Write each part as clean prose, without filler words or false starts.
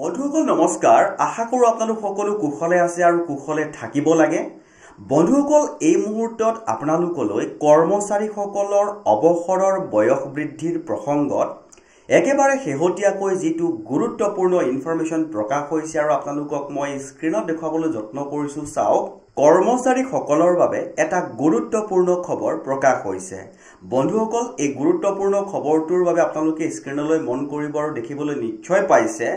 বন্ধুসকল নমস্কাৰ আশা কৰো আপোনালোক সকলো কুশলে আছে আৰু কুশলে থাকিব লাগে বন্ধুসকল এই মুহূৰ্তত আপোনালোকলৈ কৰ্মচাৰীসকলৰ অৱসৰৰ বয়স বৃদ্ধিৰ প্ৰসংগত একেবাৰে শেহতীয়াকৈ যেটো গুৰুত্বপূৰ্ণ ইনফৰমেশন প্ৰকাশ হৈছে আৰু আপোনালোকক মই স্ক্ৰিনত দেখাবলৈ যত্ন কৰিছো চাওক কৰ্মচাৰীসকলৰ বাবে এটা গুৰুত্বপূৰ্ণ খবৰ প্ৰকাশ হৈছে বন্ধুসকল এই গুৰুত্বপূৰ্ণ খবৰটোৰ বাবে আপোনালোকে স্ক্ৰিনলৈ মন কৰিব আৰু দেখিবলৈ নিশ্চয় পাইছে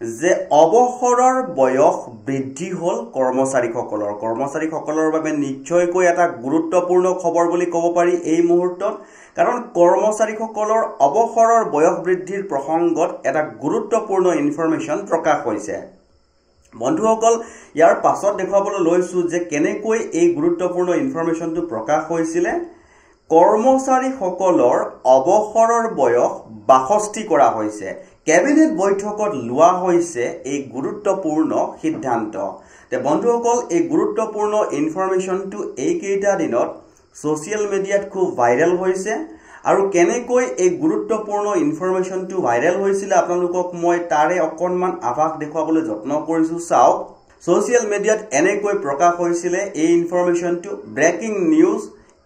যে অৱসৰৰ বয়স বৃদ্ধি হল কৰ্মচাৰীসকলৰ বাবে নিশ্চয়কৈ এটা গুৰুত্বপূৰ্ণ খবৰ বুলি ক'ব পাৰি এই মুহূৰ্তত কাৰণ কৰ্মচাৰীসকলৰ অৱসৰৰ বয়স বৃদ্ধিৰ প্ৰসংগত এটা গুৰুত্বপূৰ্ণ ইনফৰমেশন প্ৰকাশ হৈছে বন্ধুসকল ইয়াৰ পাছত দেখাবলৈ লৈছো যে কেনেকৈ এই গুৰুত্বপূৰ্ণ ইনফৰমেশনটো প্ৰকাশ হৈছিল কৰ্মচাৰীসকলৰ অৱসৰৰ বয়স 62 কৰা হৈছে কেবিনেট বৈঠকত লোৱা হৈছে এই গুৰুত্বপূৰ্ণ সিদ্ধান্ত তে বন্ধুসকল এই গুৰুত্বপূৰ্ণ ইনফৰমেশনটো এই কেইটা দিনত সোশ্যাল মিডিয়াত খুব ভাইৰাল হৈছে আৰু কেনেকৈ এই গুৰুত্বপূৰ্ণ ইনফৰমেশনটো ভাইৰাল হৈছিল আপোনালোকক মই তাৰে অকনমান আভাস দেখাবলৈ যত্ন কৰিছো চাওক সোশ্যাল মিডিয়াত এনেকৈ প্ৰকাশ হৈছিল এই ইনফৰমেশনটো breaking news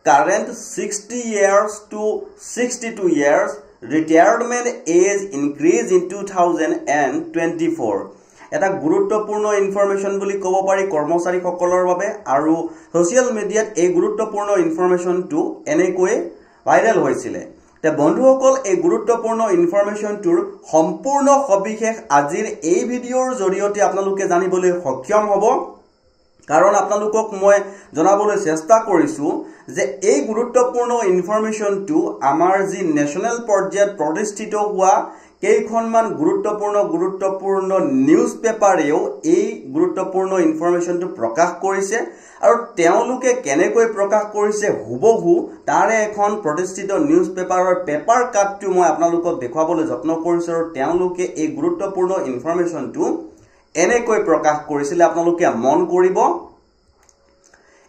current 60 years to 62 years retirement age increase in 2024 এটা গুৰুত্বপূৰ্ণ ইনফৰমেশন বুলি ক'ব পাৰি কৰ্মচাৰীসকলৰ বাবে আৰু সোশ্যাল মিডিয়াত এই গুৰুত্বপূৰ্ণ ইনফৰমেশনটো এনেকৈ ভাইৰাল হৈছিল তে বন্ধুসকল এই গুৰুত্বপূৰ্ণ ইনফৰমেশনটোৰ সম্পূৰ্ণ সবিশেষ আজিৰ এই ভিডিঅ'ৰ জৰিয়তে আপোনালোকে জানিবলৈ সক্ষম হ'ব কাৰণ আপোনালোকক মই জনাবলৈ চেষ্টা কৰিছো যে এই গুৰুত্বপূৰ্ণ ইনফৰমেশনটো আমাৰ যি নেশনাল পৰ্যায়ত প্ৰতিষ্ঠিত হোৱা কেইখনমান গুৰুত্বপূৰ্ণ নিউজ পেপাৰেও এই গুৰুত্বপূৰ্ণ ইনফৰমেশনটো প্ৰকাশ কৰিছে আৰু তেওঁলোকে কেনেকৈ প্ৰকাশ কৰিছে হুবহু তাৰে এখন প্ৰতিষ্ঠিত নিউজ পেপাৰৰ পেপাৰ কাটটো মই আপোনালোকক দেখাবলৈ যত্ন কৰিছো আৰু তেওঁলোকে এই গুৰুত্বপূৰ্ণ ইনফৰমেশনটো এনেকৈ প্ৰকাশ কৰিছিল আপোনালোকে মন কৰিব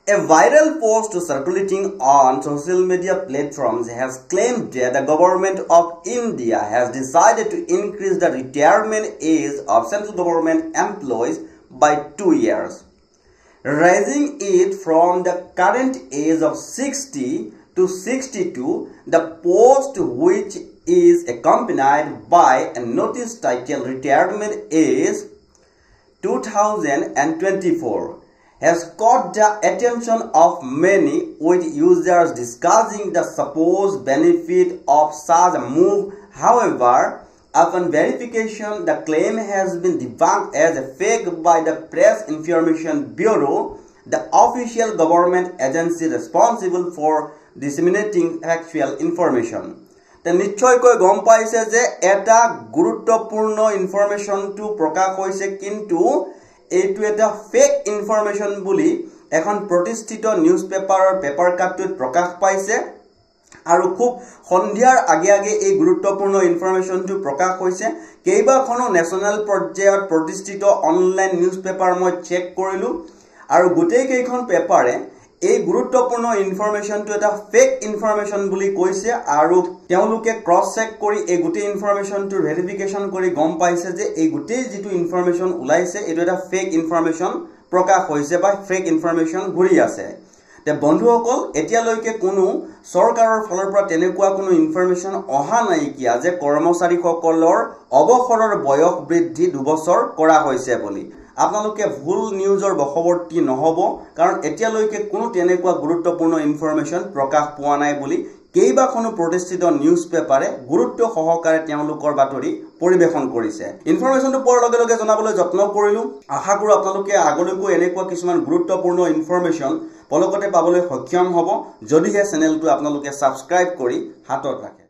A viral post circulating on social media platforms has claimed that the government of India has decided to increase the retirement age of central government employees by 2 years, raising it from the current age of 60 to 62. The post, which is accompanied by a notice titled Retirement Age 2024, has caught the attention of many, with users discussing the supposed benefit of such a move. However, upon verification, the claim has been debunked as a fake by the Press Information Bureau, the official government agency responsible for disseminating factual information. নিশ্চয়কৈ গম পাইছে যে এটা গুৰুত্বপূৰ্ণ ইনফৰমেশনটো প্ৰকাশ হৈছে কিন্তু এইটো এটা ফেক ইনফৰমেশন বুলি এখন প্ৰতিষ্ঠিত নিউজ পেপাৰৰ পেপাৰ কাটটোত প্ৰকাশ পাইছে আৰু খুব সন্ধিয়াৰ আগে এই গুৰুত্বপূৰ্ণ ইনফৰমেশনটো প্ৰকাশ হৈছে কেইবাখনো নেশনাল পৰ্যায়ত প্ৰতিষ্ঠিত অনলাইন নিউজ পেপাৰ মই চেক কৰিলো আৰু গোটেই কেইখন পেপাৰে এই গুৰুত্বপূৰ্ণ ইনফৰমেশনটো এটা ফেক ইনফৰমেশন বুলি কৈছে আৰু তেওঁলোকে ক্ৰস চেক কৰি এই গোটেই ইনফৰমেশনটো ভেৰিফিকেশন কৰি গম পাইছে যে এই গোটেই যেটো ইনফৰমেশন উলাইছে এটো এটা ফেক ইনফৰমেশন প্ৰকাশ হৈছে বা ফেক ইনফৰমেশন ঘুৰি আছে তে বন্ধুসকল এতিয়ালৈকে কোনো চৰকাৰৰ ফালৰ পৰা তেনেকুৱা কোনো ইনফৰমেশন অহা নাই কিয়া যে কৰ্মচাৰীসকলৰ অৱসৰৰ বয়স বৃদ্ধি 2 বছৰ কৰা হৈছে বুলি আপোনালোকে ভুল নিউজৰ বখবৰ্তি নহব কাৰণ এতিয়ালৈকে কোনো তেনেকুৱা গুৰুত্বপূৰ্ণ ইনফৰমেশন প্ৰকাশ পোৱা নাই বুলি কেইবাখনো প্ৰতিষ্ঠিত নিউজ পেপাৰে গুৰুত্ব সহকাৰে তেওঁলোকৰ বাতৰি পৰিবেশন কৰিছে ইনফৰমেশনটো পোৱাৰ লগে লগে জনাবলৈ যত্ন কৰিলো আশা কৰো আপোনালোকে আগলৈকো এনেকুৱা কিছুমান গুৰুত্বপূৰ্ণ ইনফৰমেশন পলকতে পাবলৈ সক্ষম হ'ব যদিহে চেনেলটো আপোনালোকে সাবস্ক্ৰাইব কৰি হাতত ৰাখে